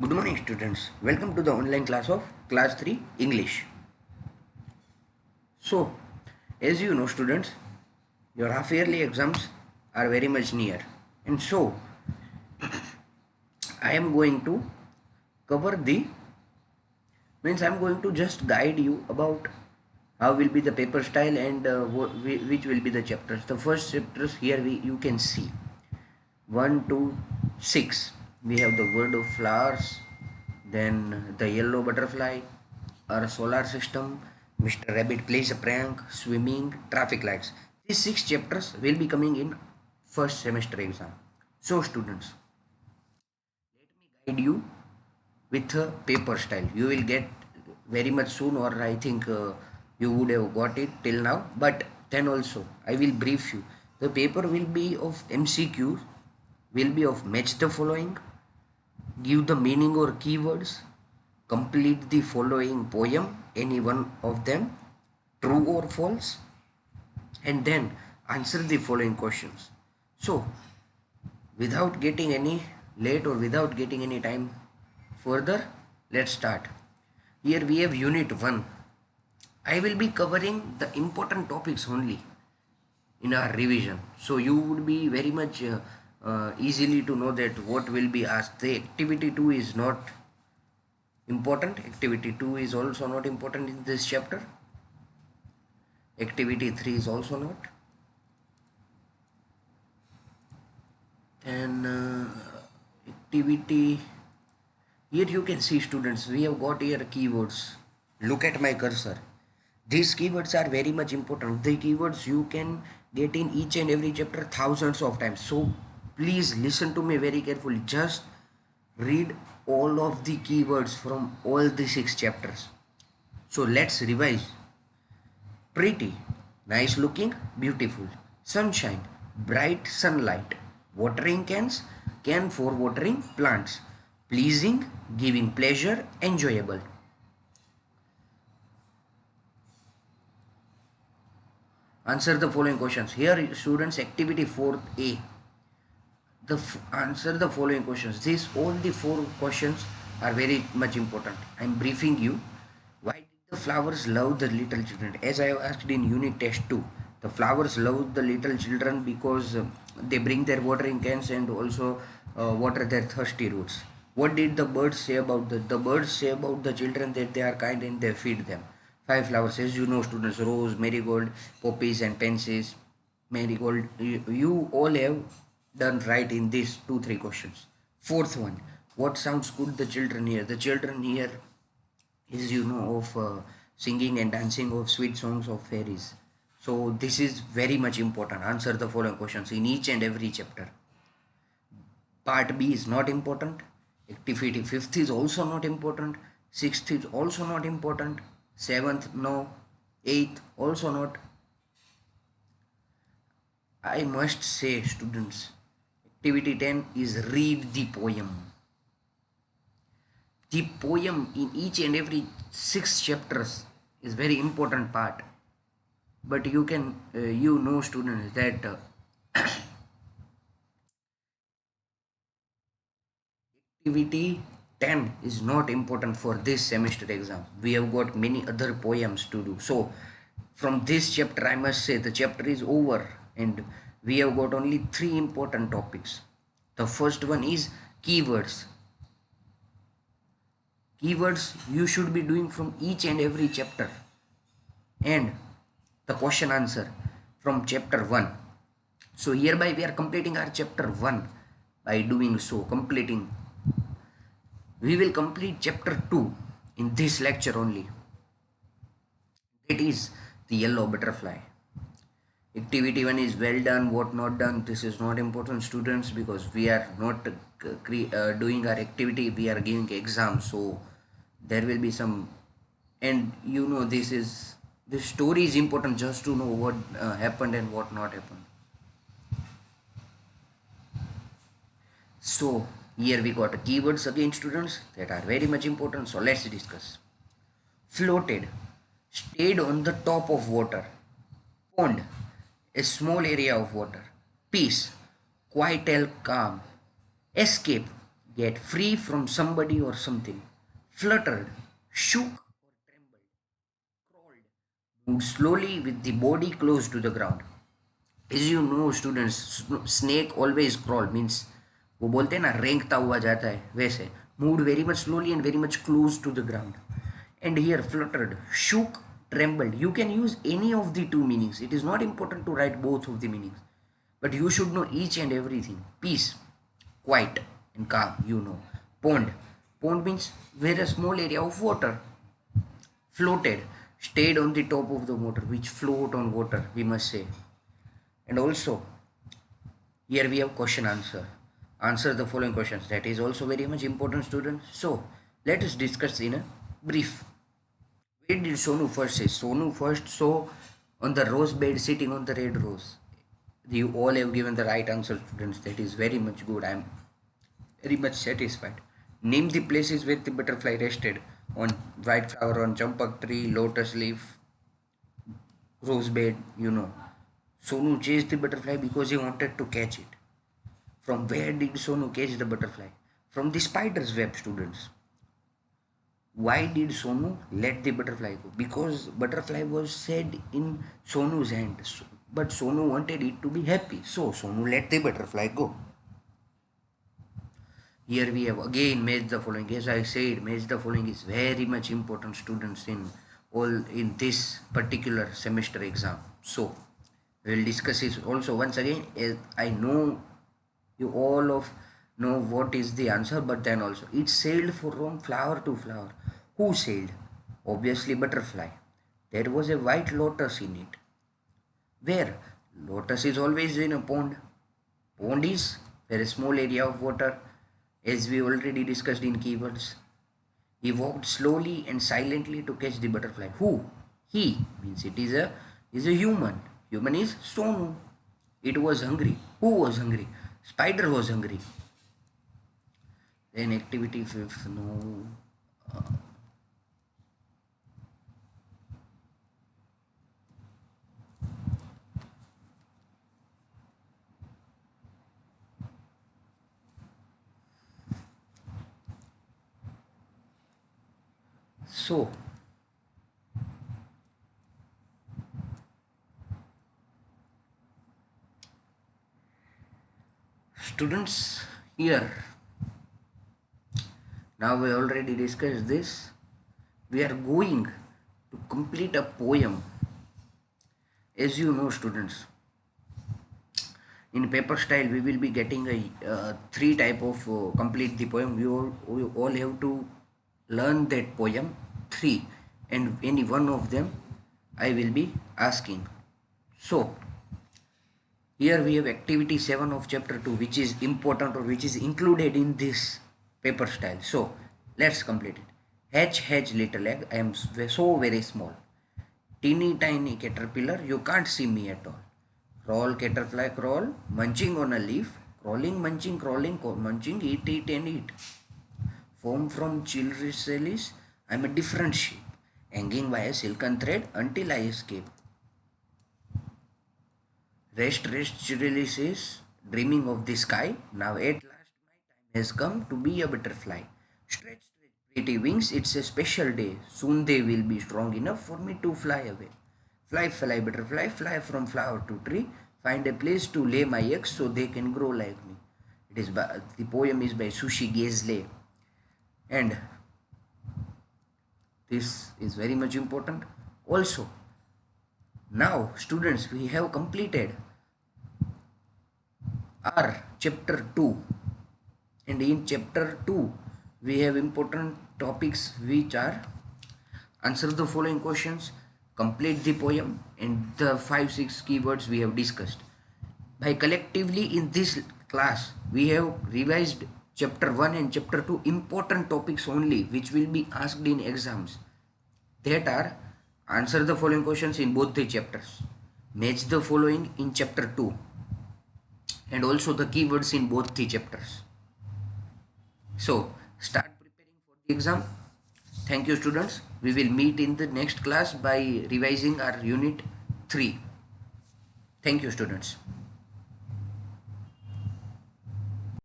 Good morning, students. Welcome to the online class of Class 3 English. So, as you know, students, your half yearly exams are very much near, and so I am going to cover the means I'm going to just guide you about how will be the paper style and which will be the chapters. The first chapters here you can see 1 to 6. We have the word of flowers, then the yellow butterfly, our solar system, Mr. Rabbit plays a prank, swimming, traffic lights. These 6 chapters will be coming in first semester exam. So students, guide you with a paper style. You will get very much soon, or I think you would have got it till now. But then also, I will brief you. The paper will be of MCQs, will be of match the following, give the meaning or keywords, complete the following poem, any one of them, true or false, and then answer the following questions. So, without getting any late or without getting any time further, let's start. Here we have unit 1. I will be covering the important topics only in our revision, so you would be very much easily to know that what will be asked. The activity 2 is not important. Activity 2 is also not important in this chapter. Activity 3 is also not. And activity, here you can see students, we have got here keywords. Look at my cursor. These keywords are very much important. The keywords you can get in each and every chapter thousands of times. So please listen to me very carefully. Just read all of the keywords from all the 6 chapters. So let's revise. Pretty, nice looking, beautiful. Sunshine, bright sunlight. Watering cans, can for watering plants. Pleasing, giving pleasure, enjoyable. Answer the following questions. Here students, activity 4A. Answer the following questions. These all the 4 questions are very much important. I am briefing you. Why did the flowers love the little children? As I have asked in unit test 2, the flowers love the little children because they bring their watering cans and also water their thirsty roots. What did the birds say about the birds say about the children? That they are kind and they feed them. 5 flowers, as you know, students: rose, marigold, poppies, and pansies. Marigold, you all have done right in these 2 3 questions. Fourth one, what sounds good the children hear? The children hear is, you know, of singing and dancing of sweet songs of fairies. So this is very much important. Answer the following questions in each and every chapter. Part B is not important. Activity 5th is also not important. 6th is also not important. 7th, no. 8th also not. I must say, students, activity 10 is read the poem. The poem in each and every 6 chapters is very important part. But you can, you know, students, that activity 10 is not important for this semester exam. We have got many other poems to do. So from this chapter, I must say the chapter is over and we have got only 3 important topics. The first one is keywords. Keywords you should be doing from each and every chapter, and the question answer from chapter 1. So hereby we are completing our chapter 1. By doing so, completing, we will complete chapter 2 in this lecture only. That is the yellow butterfly. Activity 1 is well done, what not done. This is not important, students, because we are not doing our activity, we are giving exam. So there will be some, and you know, this story is important just to know what happened and what not happened. So here we got keywords again, students, that are very much important. So let's discuss. Floated, stayed on the top of water. Pond, a small area of water. Peace, quiet and calm. Escape, get free from somebody or something, fluttered, shook or trembled, crawled, moved slowly with the body close to the ground. As you know students, snake always crawl means वो बोलते हैं ना रेंगता हुआ जाता है वैसे, moved very much slowly and very much close to the ground. And here fluttered, shook, trembled. You can use any of the two meanings. It is not important to write both of the meanings, but you should know each and everything. Peace, quiet and calm, you know. Pond, pond means where a small area of water. Floated, stayed on the top of the water, which float on water, we must say. And also here we have question answer. Answer the following questions. That is also very much important, students. So let us discuss in a brief. Where did Sonu first say? Sonu first saw on the rose bed sitting on the red rose. You all have given the right answer, students. That is very much good. I am very much satisfied. Name the places where the butterfly rested: on white flower, on champak tree, lotus leaf, rose bed, you know. Sonu chased the butterfly because he wanted to catch it. From where did Sonu catch the butterfly? From the spider's web, students. Why did Sonu let the butterfly go? Because butterfly was said in Sonu's hand, but Sonu wanted it to be happy, so Sonu let the butterfly go. Here we have again match the following. As I said, match the following is very much important, students, in this particular semester exam. So we will discuss it also once again. As I know you all of know what is the answer, but then also it sailed from flower to flower. Who sailed? Obviously butterfly. There was a white lotus in it. Where? Lotus is always in a pond. Pond is where a small area of water, as we already discussed in keywords. He walked slowly and silently to catch the butterfly. Who? He means it is a human. Human is Sonu. It was hungry. Who was hungry? Spider was hungry. Then activity fifth. No. So students, here now we already discussed this. We are going to complete a poem. As you know, students, in paper style we will be getting a three type of complete the poem. We all have to learn that poem three, and any one of them I will be asking. So here we have activity 7 of chapter 2, which is important or which is included in this paper style. So let's complete it. Hatch, hatch, little egg, I am so very small. Teeny tiny caterpillar, you can't see me at all. Crawl, caterpillar, crawl, munching on a leaf, crawling, munching, crawling, munching, eat and eat. Formed from chrysalis, I am a different shape, hanging by a silken thread until I escape. Rest, rest, chrysalis, dreaming of the sky. Now at last my time has come to be a butterfly. Stretch, stretch, pretty wings, it's a special day. Soon they will be strong enough for me to fly away. Fly, fly, butterfly, fly from flower to tree. Find a place to lay my eggs so they can grow like me. The poem is by Sushi Gesley. And this is very much important. Also, now students, we have completed our chapter 2, and in chapter 2 we have important topics which are answer the following questions, complete the poem, and the 5-6 keywords we have discussed. By collectively in this class we have revised chapter 1 and chapter 2 important topics only, which will be asked in exams. That are answer the following questions in both the chapters, match the following in chapter 2, and also the keywords in both the chapters. So start preparing for the exam. Thank you, students. We will meet in the next class by revising our unit 3. Thank you, students.